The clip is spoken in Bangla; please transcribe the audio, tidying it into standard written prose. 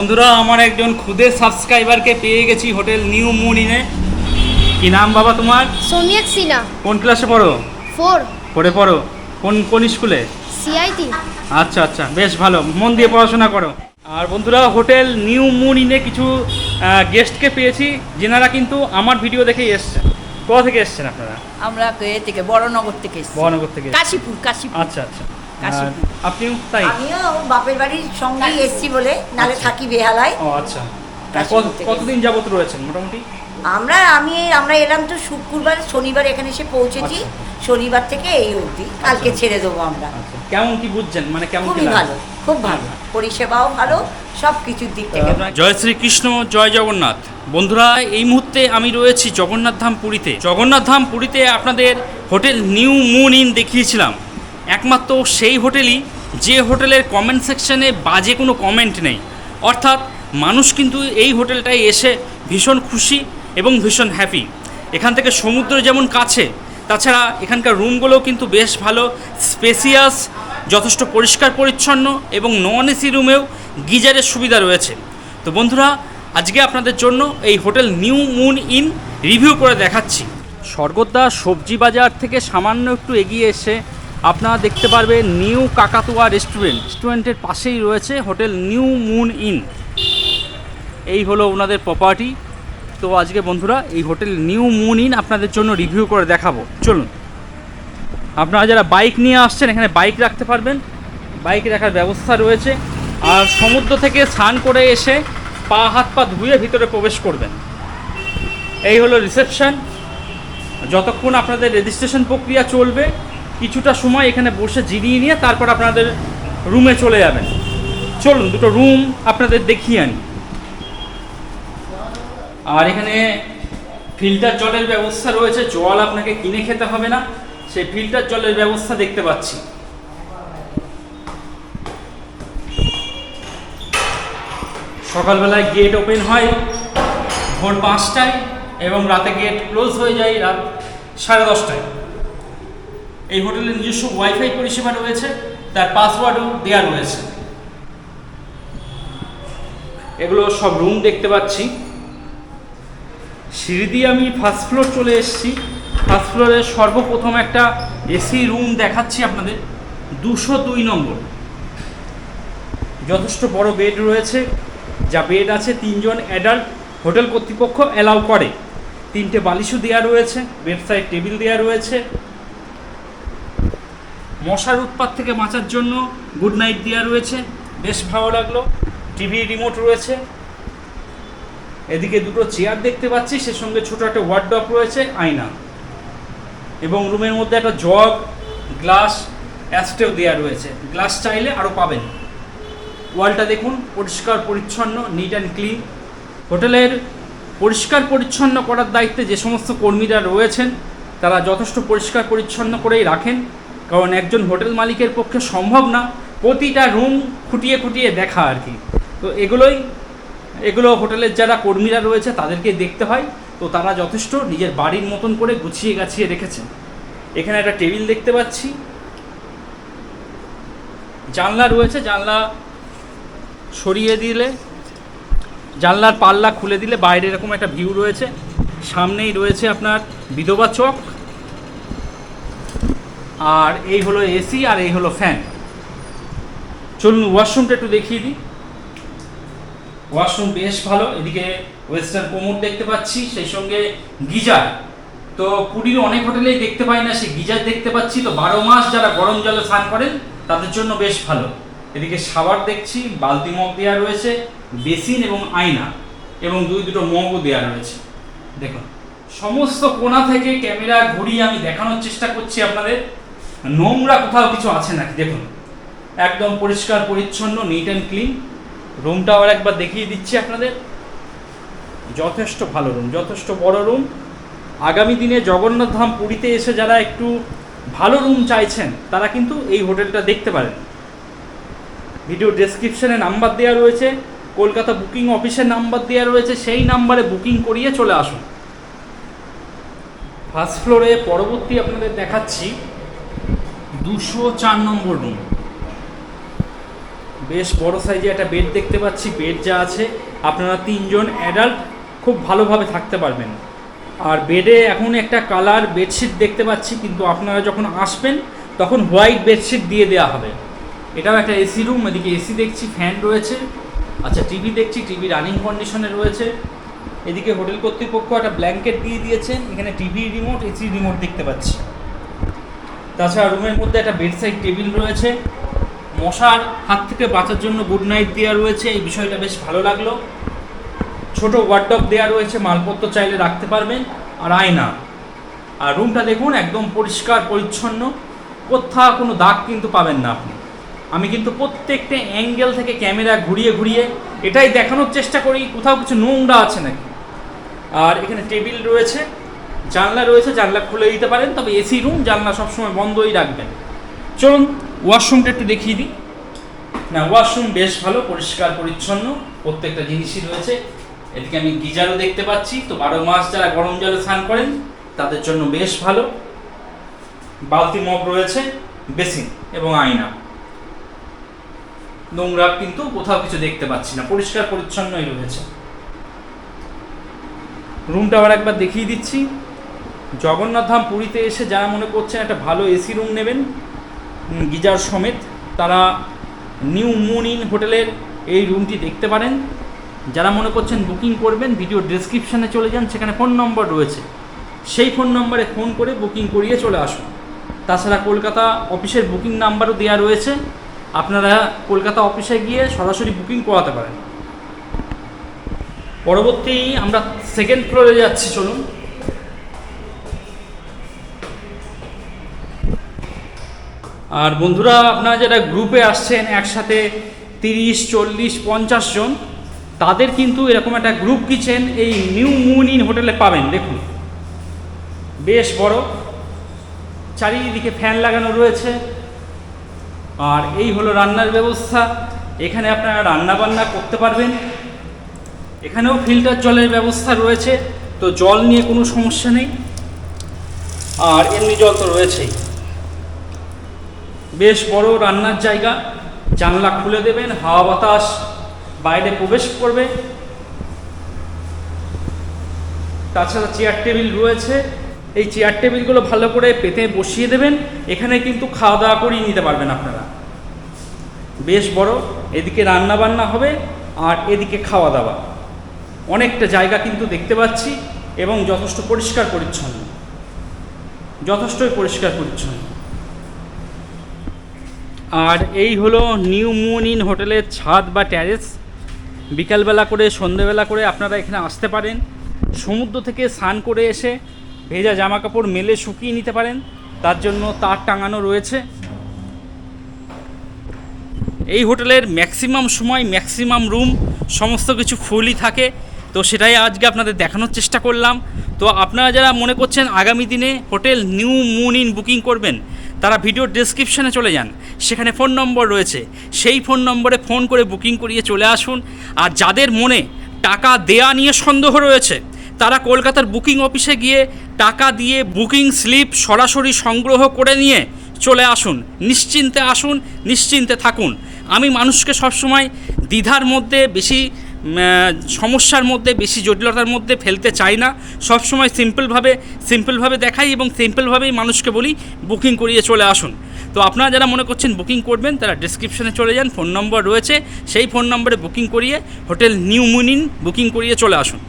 বন্ধুরা আমার একজন খুদে সাবস্ক্রাইবারকে পেয়ে গেছি হোটেল নিউ মুন ইনে। কি নাম বাবা তোমার? সোনিয়া সিনহা। কোন ক্লাসে পড়ো? 4 পড়ে পড়ো কোন স্কুলে? সিআইটি। আচ্ছা আচ্ছা, বেশ ভালো, মন দিয়ে পড়াশোনা করো। আর বন্ধুরা হোটেল নিউ মুন ইনে কিছু গেস্টকে পেয়েছি যেনারা কিন্তু আমার ভিডিও দেখেই এসছেন। কোথা থেকে এসছেন আপনারা? আমরা থেকে বড়নগর থেকে এসেছি। বহনগর থেকে। কাশীপুর। আচ্ছা আচ্ছা, কাশীপুর। আপনিও তাই? আমিও বাপের বাড়ির সঙ্গেই এসেছি বলে, নালে থাকি বেহালায়। ও আচ্ছা, কাশীপুর থেকে কতদিন যাবত রয়েছেন মোটামুটি? আমরা এলাম তো শুক্রবার, শনিবার এখানে এসে পৌঁছেছি। শনিবার থেকে এই অবধি, কালকে ছেড়ে দেবো আমরা। আচ্ছা, কেমন কি বুঝছেন, মানে কেমন কি খুবই লাগছে? ভালো, খুব ভালো, পরিষেবাও ভালো, সব কিছুর দিক থেকে। জয় শ্রীকৃষ্ণ, জয় জগন্নাথ। বন্ধুরা এই মুহূর্তে আমি রয়েছি জগন্নাথ ধাম পুরীতে। জগন্নাথ ধাম পুরীতে আপনাদের হোটেল নিউ মুন ইন দেখিয়েছিলাম, একমাত্র সেই হোটেলই যে হোটেলের কমেন্ট সেকশনে বাজে কোনো কমেন্ট নেই। অর্থাৎ মানুষ কিন্তু এই হোটেলটায় এসে ভীষণ খুশি এবং ভীষণ হ্যাপি। এখান থেকে সমুদ্র যেমন কাছে, তাছাড়া এখানকার রুমগুলোও কিন্তু বেশ ভালো, স্পেসিয়াস, যথেষ্ট পরিষ্কার পরিচ্ছন্ন এবং নন এসি রুমেও গিজারের সুবিধা রয়েছে। তো বন্ধুরা আজকে আপনাদের জন্য এই hotel new moon in review করে দেখাচ্ছি। স্বর্গদ্বার সবজি বাজার থেকে সামান্য একটু এগিয়ে এসে আপনারা দেখতে পারবেন নিউ কাকাতুয়া রেস্টুরেন্টের পাশেই রয়েছে হোটেল নিউ মুন ইন। এই হলো ওনাদের প্রপার্টি। তো আজকে বন্ধুরা এই হোটেল নিউ মুন ইন আপনাদের জন্য রিভিউ করে দেখাবো। চলুন, আপনারা যারা বাইক নিয়ে আসছেন এখানে বাইক রাখতে পারবেন, বাইক রাখার ব্যবস্থা রয়েছে। আর সমুদ্র থেকে স্নান করে এসে হাত পা ধুয়ে ভিতরে প্রবেশ করবেন। এই হলো রিসেপশন। যতক্ষণ আপনাদের রেজিস্ট্রেশন প্রক্রিয়া চলবে, কিছুটা সময় এখানে বসে জিরিয়ে নিয়ে তারপর আপনাদের রুমে চলে যাবেন। চলুন দুটো রুম আপনাদের দেখিয়ে আনি। আর এখানে ফিল্টার জলের ব্যবস্থা রয়েছে, জল আপনাকে কিনে খেতে হবে না, সেই ফিল্টার জলের ব্যবস্থা দেখতে পাচ্ছি। সকালবেলায় গেট ওপেন হয় ভোর 5টায় এবং রাতে গেট ক্লোজ হয়ে যায় রাত 10:30টায়। এই হোটেলের নিজস্ব ওয়াইফাই পরিষেবা রয়েছে, তার পাসওয়ার্ডও দেওয়া রয়েছে। এগুলো সব রুম দেখতে পাচ্ছি। সিঁড়ি দিয়ে আমি ফার্স্ট ফ্লোর চলে এসেছি। ফার্স্ট ফ্লোরে সর্বপ্রথম একটা এসি রুম দেখাচ্ছি আপনাদের, 202 নম্বর। যথেষ্ট বড় বেড রয়েছে, যা বেড আছে 3 জন অ্যাডাল্ট হোটেল কর্তৃপক্ষ অ্যালাউ করে। 3টে বালিশও দেওয়া রয়েছে, বেড সাইড টেবিল দেওয়া রয়েছে। মশার উৎপাত থেকে বাঁচার জন্য গুড নাইট দেওয়া রয়েছে, বেশ ভালো লাগলো। টিভি রিমোট রয়েছে। এদিকে দুটো চেয়ার দেখতে পাচ্ছি, সে সঙ্গে ছোটো একটা ওয়ার্ডরোব রয়েছে, আয়না, এবং রুমের মধ্যে একটা জগ, গ্লাস, অ্যাস্ট্রেও দেওয়া রয়েছে। গ্লাস চাইলে আরও পাবেন। ওয়ালটা দেখুন, পরিষ্কার পরিচ্ছন্ন, নিট অ্যান্ড ক্লিন। হোটেলের পরিষ্কার পরিচ্ছন্ন করার দায়িত্বে যে সমস্ত কর্মীরা রয়েছেন তারা যথেষ্ট পরিষ্কার পরিচ্ছন্ন করেই রাখেন, কারণ একজন হোটেল মালিকের পক্ষে সম্ভব না প্রতিটা রুম খুঁটিয়ে খুঁটিয়ে দেখা আর কি। তো এগুলো হোটেলের যারা কর্মীরা রয়েছে তাদেরকে দেখতে হয়। তো তারা যথেষ্ট নিজের বাড়ির মতন করে গুছিয়ে গাছিয়ে রেখেছেন। এখানে একটা টেবিল দেখতে পাচ্ছি, জানলা রয়েছে, জানলা সরিয়ে দিলে, জানলার পাল্লা খুলে দিলে বাইরে এরকম একটা ভিউ রয়েছে। সামনেই রয়েছে আপনার বিধবা চক। আর এই হলো এসি, আর এই হলো ফ্যান। চলুন ওয়াশরুমটা একটু দেখিয়ে দিই। ওয়াশরুম বেশ ভালো। এদিকে ওয়েস্টার্ন কোমোড দেখতে পাচ্ছি, সেই সঙ্গে গিজার। তো পুরীর অনেক হোটেলেই দেখতে পাই না, সেই গিজার দেখতে পাচ্ছি। তো 12 মাস যারা গরম জলে স্নান করেন তাদের জন্য বেশ ভালো। এদিকে শাওয়ার দেখছি, বালতি মগ দেওয়া রয়েছে, বেসিন এবং আয়না, এবং দুটো মগও দেওয়া রয়েছে। দেখুন সমস্ত কোণা থেকে ক্যামেরা ঘুরিয়ে আমি দেখানোর চেষ্টা করছি আপনাদের, নোংরা কোথাও কিছু আছে নাকি। দেখুন একদম পরিষ্কার পরিচ্ছন্ন, নিট অ্যান্ড ক্লিন। রুমটা আবার একবার দেখিয়ে দিচ্ছি আপনাদের। যথেষ্ট ভালো রুম, যথেষ্ট বড় রুম। আগামী দিনে জগন্নাথ ধাম পুরীতে এসে যারা একটু ভালো রুম চাইছেন তারা কিন্তু এই হোটেলটা দেখতে পারেন। ভিডিও ডেসক্রিপশনে নাম্বার দেওয়া রয়েছে, কলকাতা বুকিং অফিসের নাম্বার দেওয়া রয়েছে, সেই নাম্বারে বুকিং করিয়ে চলে আসুন। ফার্স্ট ফ্লোরে পরবর্তী আপনাদের দেখাচ্ছি 204 নম্বর রুম। বেশ বড় সাইজে একটা বেড দেখতে পাচ্ছি। বেড যা আছে আপনারা 3 জন অ্যাডাল্ট খুব ভালোভাবে থাকতে পারবেন। আর বেডে এখন একটা কালার বেডশিট দেখতে পাচ্ছি, কিন্তু আপনারা যখন আসবেন তখন হোয়াইট বেডশিট দিয়ে দেওয়া হবে। এটাও একটা এসি রুম, এদিকে এসি দেখছি, ফ্যান রয়েছে। আচ্ছা, টিভি দেখছি, টিভি রানিং কন্ডিশনে রয়েছে। এদিকে হোটেল কর্তৃপক্ষ একটা ব্ল্যাঙ্কেট দিয়ে দিয়েছেন। এখানে টিভি রিমোট, এসি রিমোট দেখতে পাচ্ছি। তাছাড়া রুমের মধ্যে একটা বেডসাইড টেবিল রয়েছে। মশার হাত থেকে বাঁচার জন্য গুড নাইট দেওয়া রয়েছে, এই বিষয়টা বেশ ভালো লাগলো। ছোট ওয়ার্ডরোব দেওয়া রয়েছে, মালপত্র চাইলে রাখতে পারবেন। আর আয়না। আর রুমটা দেখুন একদম পরিষ্কার পরিচ্ছন্ন, কোথাও কোনো দাগ কিন্তু পাবেন না আপনি। আমি কিন্তু প্রত্যেকটা অ্যাঙ্গেল থেকে ক্যামেরা ঘুরিয়ে ঘুরিয়ে এটাই দেখানোর চেষ্টা করি কোথাও কিছু নোংরা আছে নাকি। আর এখানে টেবিল রয়েছে, জানলা রয়েছে, জানলা খুলে দিতে পারেন, তবে এসি রুম, জানলা সবসময় বন্ধই রাখবেন। চলুন ওয়াশরুমটা একটু দেখিয়ে দিই। না, ওয়াশরুম বেশ ভালো, পরিষ্কার পরিচ্ছন্ন, প্রত্যেকটা জিনিসই রয়েছে। এদিকে আমি গিজারও দেখতে পাচ্ছি, তো 12 মাস যারা গরম জলে স্নান করেন তাদের জন্য বেশ ভালো। বালতি মগ রয়েছে, বেসিন এবং আয়না। নোংরা কিন্তু কোথাও কিছু দেখতে পাচ্ছি না, পরিষ্কার পরিচ্ছন্নই রয়েছে। রুমটা আবার একবার দেখিয়ে দিচ্ছি। জগন্নাথ ধাম পুরীতে এসে যারা মনে করছেন একটা ভালো এসি রুম নেবেন গিজার সমেত, তারা নিউ মুন ইন হোটেলের এই রুমটি দেখতে পারেন। যারা মনে করছেন বুকিং করবেন, ভিডিও ডেসক্রিপশানে চলে যান, সেখানে ফোন নম্বর রয়েছে, সেই ফোন নম্বরে ফোন করে বুকিং করিয়ে চলে আসুন। তাছাড়া কলকাতা অফিসের বুকিং নাম্বারও দেওয়া রয়েছে, আপনারা কলকাতা অফিসে গিয়ে সরাসরি বুকিং করাতে পারেন। পরবর্তী আমরা সেকেন্ড ফ্লোরে যাচ্ছি, চলুন। আর বন্ধুরা, আপনারা যারা গ্রুপে আসছেন একসাথে 30, 40, 50 জন, তাদের কিন্তু এরকম একটা গ্রুপ কিচেন এই নিউ মুন ইন হোটেলে পাবেন। দেখুন বেশ বড়, চারিদিকে ফ্যান লাগানো রয়েছে। আর এই হলো রান্নার ব্যবস্থা, এখানে আপনারা রান্না বান্না করতে পারবেন। এখানেও ফিল্টার জলের ব্যবস্থা রয়েছে, তো জল নিয়ে কোনো সমস্যা নেই। আর এমনি জল তো রয়েছেই। বেশ বড় রান্নার জায়গা, জানলা খুলে দেবেন, হাওয়া বাতাস বাইরে প্রবেশ করবে। তাছাড়া চেয়ার টেবিল রয়েছে, এই চেয়ার টেবিলগুলো ভালো করে পেতে বসিয়ে দেবেন। এখানে কিন্তু খাওয়া দাওয়া করিয়ে নিতে পারবেন আপনারা। বেশ বড়, এদিকে রান্না বান্না হবে আর এদিকে খাওয়া দাওয়া। অনেকটা জায়গা কিন্তু দেখতে পাচ্ছি এবং যথেষ্ট পরিষ্কার পরিচ্ছন্ন, যথেষ্টই পরিষ্কার পরিচ্ছন্ন। আর এই হলো নিউ মুন ইন হোটেলের ছাদ বা ট্যারেস। বিকালবেলা করে সন্ধ্যেবেলা করে আপনারা এখানে আসতে পারেন। সমুদ্র থেকে স্নান করে এসে ভেজা জামা কাপড় মেলে শুকিয়ে নিতে পারেন, তার জন্য তার টাঙানো রয়েছে। এই হোটেলের ম্যাক্সিমাম সময় ম্যাক্সিমাম রুম সমস্ত কিছু ফুলই থাকে, তো সেটাই আজকে আপনাদের দেখানোর চেষ্টা করলাম। তো আপনারা যারা মনে করছেন আগামী দিনে hotel new moon in booking করবেন, তারা ভিডিও ডেসক্রিপশানে চলে যান, সেখানে ফোন নম্বর রয়েছে, সেই ফোন নম্বরে ফোন করে বুকিং করিয়ে চলে আসুন। আর যাদের মনে টাকা দেয়া নিয়ে সন্দেহ রয়েছে, তারা কলকাতার বুকিং অফিসে গিয়ে টাকা দিয়ে বুকিং স্লিপ সরাসরি সংগ্রহ করে নিয়ে চলে আসুন। নিশ্চিন্তে আসুন, নিশ্চিন্তে থাকুন। আমি মানুষকে সবসময় দ্বিধার মধ্যে, বেশি সমস্যার মধ্যে, বেশি জটিলতার মধ্যে ফেলতে চাই না। সবসময় সিম্পলভাবে দেখাই এবং সিম্পলভাবেই মানুষকে বলি বুকিং করিয়ে চলে আসুন। তো আপনারা যারা মনে করছেন বুকিং করবেন, তারা ডেসক্রিপশানে চলে যান, ফোন নম্বর রয়েছে, সেই ফোন নম্বরে বুকিং করিয়ে hotel new moon in booking করিয়ে চলে আসুন।